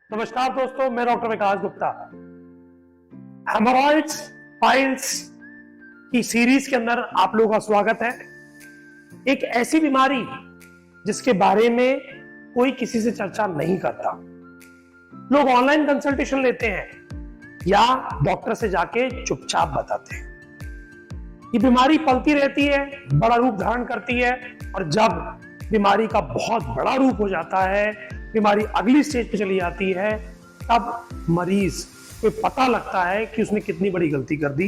नमस्कार दोस्तों, मैं डॉक्टर विकास गुप्ता। हेमोरॉइड्स पाइल्स की सीरीज के अंदर आप लोगों का स्वागत है। एक ऐसी बीमारी जिसके बारे में कोई किसी से चर्चा नहीं करता। लोग ऑनलाइन कंसल्टेशन लेते हैं या डॉक्टर से जाके चुपचाप बताते हैं। ये बीमारी पलती रहती है, बड़ा रूप धारण करती है, और जब बीमारी का बहुत बड़ा रूप हो जाता है, बीमारी अगली स्टेज पे चली जाती है, तब मरीज को पता लगता है कि उसने कितनी बड़ी गलती कर दी।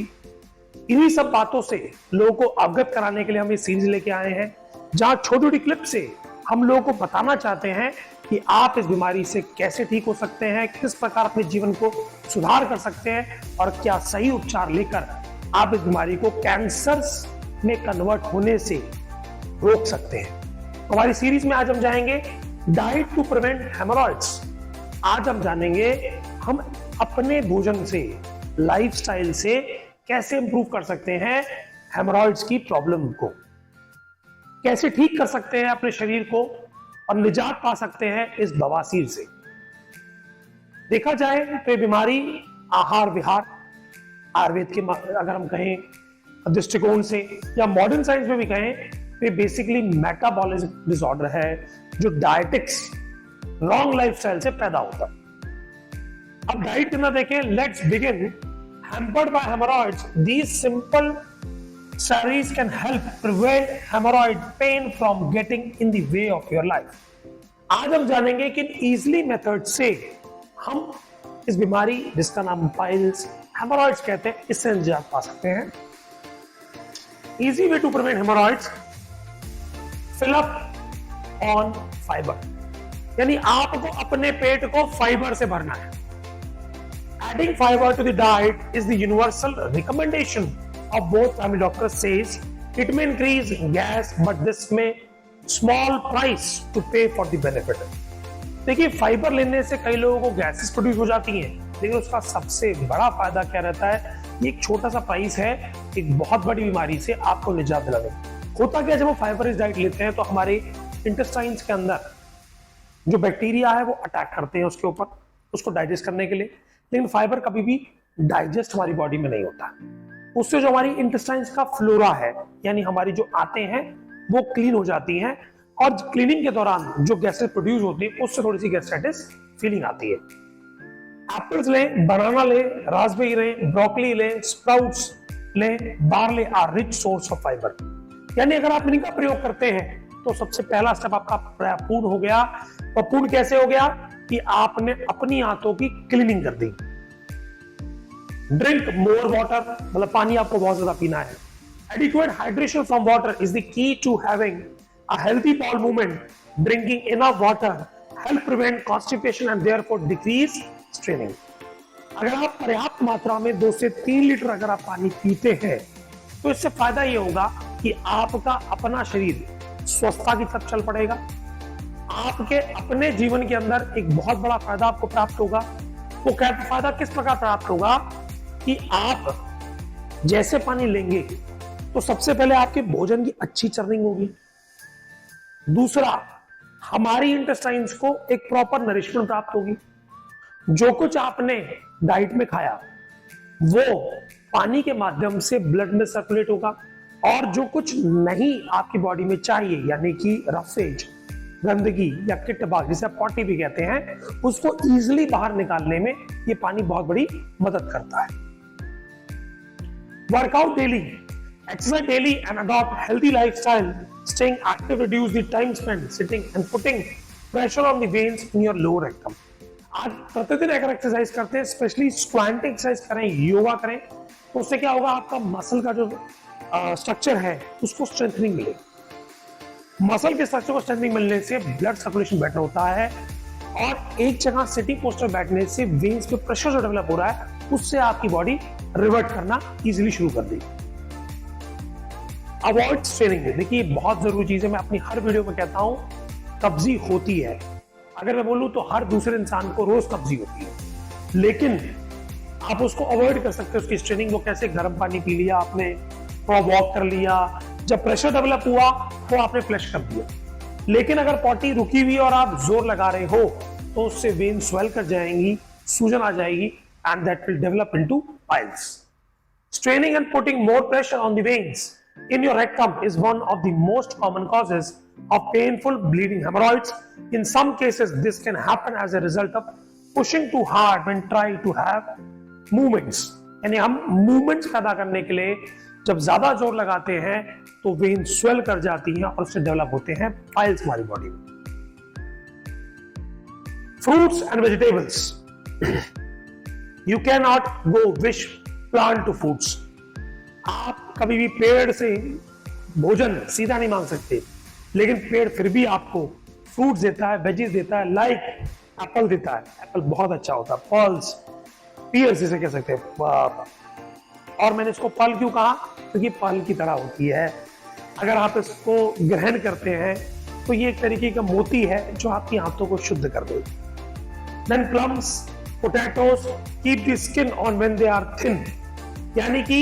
इन्हीं सब बातों से लोगों को अवगत कराने के लिए हम ये सीरीज लेके आए हैं, जहां छोटी छोटी क्लिप से हम लोगों को बताना चाहते हैं कि आप इस बीमारी से कैसे ठीक हो सकते हैं, किस प्रकार अपने जीवन को सुधार कर सकते हैं, और क्या सही उपचार लेकर आप इस बीमारी को कैंसर में कन्वर्ट होने से रोक सकते हैं। हमारी सीरीज में आज हम जाएंगे डाइट टू प्रिवेंट हेमोरॉइड्स। आज हम जानेंगे हम अपने भोजन से, लाइफस्टाइल से कैसे इंप्रूव कर सकते हैं हेमोरॉइड्स की प्रॉब्लम को, कैसे ठीक कर सकते हैं अपने शरीर को और निजात पा सकते हैं इस बवासीर से। देखा जाए तो ये बीमारी आहार विहार, आयुर्वेद के अगर हम कहें दृष्टिकोण से, या मॉडर्न साइंस में भी कहें, ये बेसिकली मेटाबॉलिज्म डिसऑर्डर है जो डायटिक्स, रॉन्ग लाइफस्टाइल से पैदा होता है। अब डाइट कितना देखें, let's begin. Hampered by haemorrhoids, these simple strategies can help prevent hemorrhoid pain from getting in the way of your life। आज हम जानेंगे कि इजीली मेथड से हम इस बीमारी, जिसका नाम पाइल्स हेमोरॉइड्स कहते हैं, इससे निजात पा सकते हैं। Easy way to prevent haemorrhoids, fill up on fibre, यानी आपको अपने पेट को फाइबर से भरना है। Adding fibre to the diet is the universal recommendation of both family doctors says it may increase gas but this may small price to pay for the benefit। देखिए, fibre लेने से कई लोगों को गैसेस प्रोड्यूस हो जाती हैं, लेकिन उसका सबसे बड़ा फायदा क्या रहता है, ये एक छोटा सा प्राइस है एक बहुत बड़ी बीमारी से आपको निजात दिलाने। होता क्या, जब हम फाइबर रिच डाइट लेते हैं तो हमारे इंटेस्टाइन्स के अंदर जो बैक्टीरिया है वो अटैक करते हैं उसके ऊपर, उसको डाइजेस्ट करने के लिए। लेकिन फाइबर कभी भी डाइजेस्ट हमारी बॉडी में नहीं होता। उससे जो हमारी इंटेस्टाइन्स का फ्लोरा है, यानी हमारी जो आते हैं वो क्लीन हो जाती हैं, और क्लीनिंग के दौरान जो गैसेस प्रोड्यूस होती है उससे थोड़ी सी गैस्ट्राइटिस फीलिंग आती है। एप्पल्स लें, बनाना लें, रास्पबेरी लें, ब्रोकली लें, स्प्राउट्स लें, barley are rich source of fibre. यानी अगर आप इनका प्रयोग करते हैं तो सबसे पहला स्टेप आपका पूर्ण हो गया। और पूर्ण कैसे हो गया कि आपने अपनी आंतों की क्लीनिंग कर दी। ड्रिंक मोर वाटर, मतलब पानी आपको बहुत ज्यादा पीना है। Adequate hydration from water is the key to having a healthy bowel movement. Drinking enough water help prevent constipation and therefore decrease straining. अगर आप पर्याप्त मात्रा में 2 से 3 लीटर अगर आप पानी पीते हैं तो इससे फायदा ये होगा कि आपका अपना शरीर स्वस्थता की तरफ चल पड़ेगा। आपके अपने जीवन के अंदर एक बहुत बड़ा फायदा आपको प्राप्त होगा। वो फायदा किस प्रकार प्राप्त होगा कि आप जैसे पानी लेंगे तो सबसे पहले आपके भोजन की अच्छी चर्निंग होगी। दूसरा, हमारी इंटेस्टाइन्स को एक प्रॉपर नरिशमेंट प्राप्त होगी। जो कुछ आपने डाइट में खाया वो पानी के माध्यम से ब्लड में सर्कुलेट होगा, और जो कुछ नहीं आपकी बॉडी में चाहिए, यानी कि रफेज, गंदगी या किटबाग, जिसे आप पॉटी भी कहते हैं, उसको इजीली बाहर निकालने में ये पानी बहुत बड़ी मदद करता है। Workout daily, exercise daily and adopt healthy lifestyle. Staying active reduce the time spent sitting and putting pressure on the veins in your lower rectum। आज प्रतिदिन अगर एक्सरसाइज करते हैं, स्पेशली स्क्वाटिंग एक्सरसाइज करें, योगा करें, तो उससे क्या होगा, आपका मसल का जो स्ट्रक्चर है उसको स्ट्रेंथनिंग मिलेगी। मसल के स्ट्रक्चर को स्ट्रेंथनिंग मिलने से ब्लड सर्कुलेशन बेटर होता है, और एक जगह सिटिंग पोस्टर बैठने से वेन्स पे प्रेशर जो डेवलप हो रहा है उससे आपकी बॉडी रिवर्ट करना इजीली शुरू कर देगी। अवॉइड स्ट्रेनिंग, देखिए बहुत जरूरी चीज है, मैं अपनी हर वीडियो में कहता हूं, कब्जी होती है। अगर मैं बोलूं तो हर दूसरे इंसान को रोज कब्जी होती है, लेकिन आप उसको अवॉइड कर सकते हैं। उसकी स्ट्रेनिंग वो कैसे, गर्म पानी पी लिया आपने, थोड़ा वॉक कर लिया, जब प्रेशर डेवलप हुआ तो आपने फ्लश कर दिया। लेकिन अगर पॉटी रुकी हुई और आप जोर लगा रहे हो तो उससे वेन स्वेल कर जाएंगी, सूजन आ जाएगी, and that will develop into piles. Straining and putting more pressure on the veins in your rectum is one of the most common causes of painful bleeding hemorrhoids. In some cases, this can happen as a result of pushing too hard when trying to have movements. यानी हम movements पैदा करने के लिए जब ज्यादा जोर लगाते हैं तो वेन स्वेल कर जाती हैं और उससे डेवलप होते हैं पाइल्स हमारी बॉडी में. Fruits and vegetables. You cannot go wish plant to foods. आप कभी भी पेड़ से भोजन सीधा नहीं मांग सकते, लेकिन पेड़ फिर भी आपको फ्रूट्स देता है, वेजीज देता है, लाइक एप्पल देता है. एप्पल बहुत अच्छा होता है, पल्स, पियर्स जिसे कह सकते हैं. और मैंने इसको फल क्यों कहा? क्योंकि फल की तरह होती है. अगर आप इसको ग्रहण करते हैं तो ये एक तरीके का मोती है जो आपकी आंतों को शुद्ध कर देगी. Then plums, potatoes keep the skin on when they are thin. यानी कि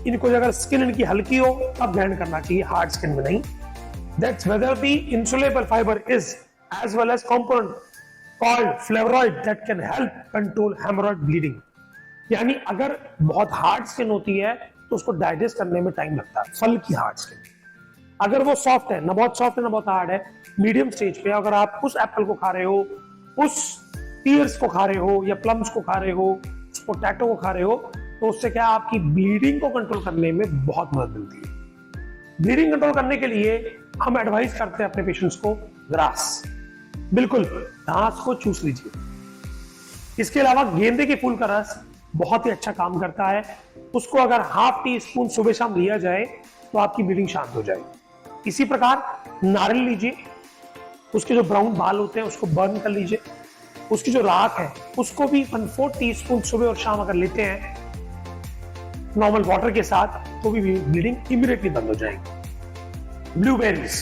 इनको अगर स्किन इनकी हल्की हो तब ग्रहण करना चाहिए, हार्ड स्किन में नहीं. That's whether the insoluble fiber is as well as component called flavonoid that can help control hemorrhoid bleeding. यानी अगर बहुत हार्ड स्किन होती है तो उसको डाइजेस्ट करने में टाइम लगता है. फल की हार्ड स्किन, अगर वो सॉफ्ट है, ना बहुत सॉफ्ट है ना बहुत हार्ड है, मीडियम स्टेज पे, अगर आप उस एप्पल को खा रहे हो, उस पीयर्स को खा रहे हो, या प्लम्स को खा रहे हो, उस पोटैटो को खा रहे हो, तो उससे क्या आपकी ब्लीडिंग को कंट्रोल करने में बहुत मदद मिलती है. ब्लीडिंग कंट्रोल करने के लिए हम एडवाइस करते हैं अपने पेशेंट्स को ग्रास, बिल्कुल घास को चूस लीजिए. इसके अलावा गेंदे के फूल का रस बहुत ही अच्छा काम करता है. उसको अगर हाफ टी स्पून सुबह शाम लिया जाए तो आपकी ब्लीडिंग शांत हो जाएगी. इसी प्रकार नारियल लीजिए, उसके जो ब्राउन बाल होते हैं उसको बर्न कर लीजिए. उसकी जो राख है उसको भी 1/4 टीस्पून सुबह और शाम अगर लेते हैं नॉर्मल वाटर के साथ तो भी ब्लीडिंग इमीडिएटली बंद हो जाएगी. Blueberries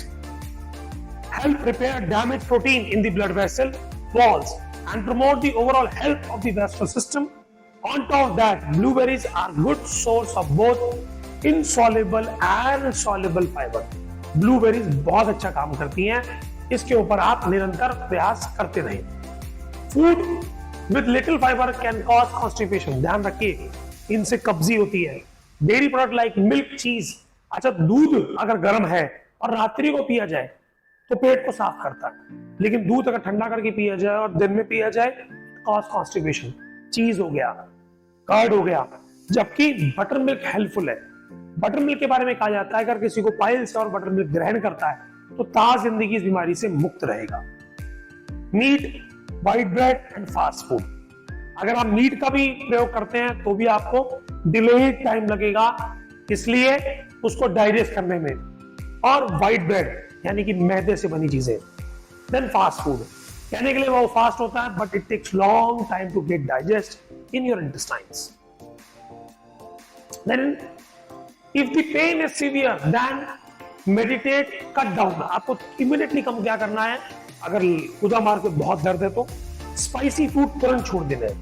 help repair damage protein in the blood vessel walls and promote the overall health of the vascular system. On top of that blueberries are good source of both insoluble and soluble fibre. Blueberries बहुत अच्छा काम करती हैं, इसके ऊपर आप निरंतर प्रयास करते रहें. Food with little fibre can cause constipation. ध्यान रखिए, इनसे कब्जी होती है. डेयरी प्रोडक्ट लाइक मिल्क, चीज. अच्छा, दूध अगर गर्म है और रात्रि को पिया जाए तो पेट को साफ करता है, लेकिन दूध अगर ठंडा करके पिया जाए और दिन में पिया जाए कॉज कॉन्स्टिपेशन. चीज हो गया, कर्ड हो गया. जबकि बटर मिल्क हेल्पफुल है. बटर मिल्क के बारे में कहा जाता है अगर किसी को पाइल्स और बटर मिल्क ग्रहण करता है तो ताज जिंदगी इस बीमारी से मुक्त रहेगा. Meat, white bread and fast food. अगर आप मीट का भी प्रयोग करते हैं तो भी आपको डिलेड टाइम लगेगा, इसलिए उसको डाइजेस्ट करने में. और व्हाइट ब्रेड यानी कि मैदे से बनी चीजें. देन फास्ट फूड, कहने के लिए वो फास्ट होता है but it takes long time to get digest in your intestines. Then if the pain is severe then meditate, cut down. आपको इमीडिएटली कम क्या करना है? अगर खुदा मार के बहुत दर्द है तो स्पाइसी फूड तुरंत छोड़ देना है.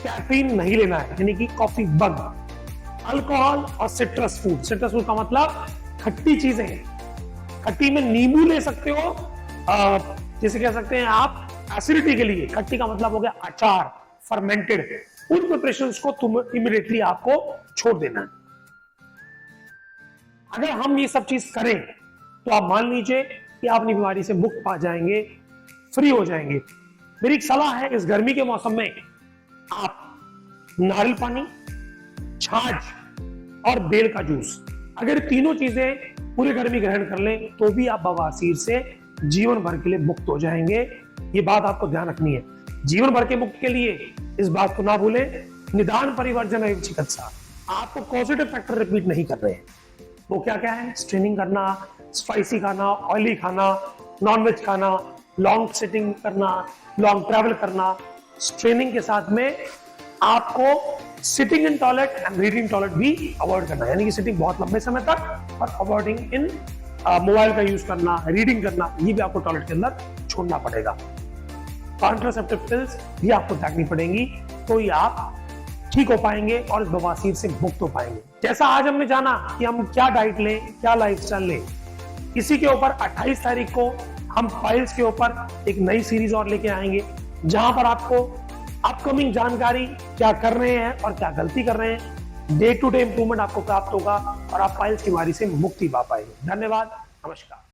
कैफीन नहीं लेना है, यानी कि कॉफी बंद. अल्कोहल और सिट्रस फूड. सिट्रस फूड का मतलब खट्टी चीजें. खट्टी में नींबू ले सकते हो, जैसे कह सकते हैं आप एसिडिटी के लिए. खट्टी का मतलब हो गया अचार, फर्मेंटेड. उन प्रिपरेशंस को तुम इमीडिएटली आपको छोड़ देना है. अगर हम ये सब चीज करें तो आप मान लीजिए कि आप अपनी बीमारी से मुक्त पा जाएंगे, फ्री हो जाएंगे. मेरी एक सलाह है, इस गर्मी के मौसम में आप नारियल पानी, छाछ और बेल का जूस, अगर तीनों चीजें पूरी गर्मी ग्रहण कर लें तो भी आप बवासीर से जीवन भर के लिए मुक्त हो जाएंगे. ये बात आपको ध्यान रखनी है. जीवन भर के मुक्त के लिए इस बात को ना भूलें, निदान परिवर्जन एवं चिकित्सा. आपको पॉजिटिव फैक्टर रिपीट नहीं कर रहे हैं. वो क्या क्या है? स्ट्रेनिंग करना, स्पाइसी खाना, ऑयली खाना, नॉनवेज खाना, लॉन्ग सिटिंग करना, लॉन्ग ट्रैवल करना. स्ट्रेनिंग के साथ में आपको sitting in toilet and reading toilet भी अवॉइड करना है, यानी कि सिटिंग बहुत लंबे समय तक और अवॉइडिंग इन मोबाइल का यूज करना, रीडिंग करना, ये भी आपको टॉयलेट के अंदर छोड़ना पड़ेगा. कॉन्ट्रासेप्टिव पिल्स भी आपको त्यागनी पड़ेंगी, तो ही आप ठीक हो पाएंगे और इस बवासीर से मुक्त हो पाएंगे. जैसा आज हमने जाना कि हम क्या डाइट लें, क्या लाइफस्टाइल लें, इसी के ऊपर 28 तारीख को हम पाइल्स के ऊपर एक नई सीरीज और लेके आएंगे. जहां पर आपको अपकमिंग जानकारी, क्या कर रहे हैं और क्या गलती कर रहे हैं, डे टू डे इंप्रूवमेंट आपको प्राप्त होगा और आप फाइल्स की बीमारी से मुक्ति पा पाएंगे। धन्यवाद, नमस्कार।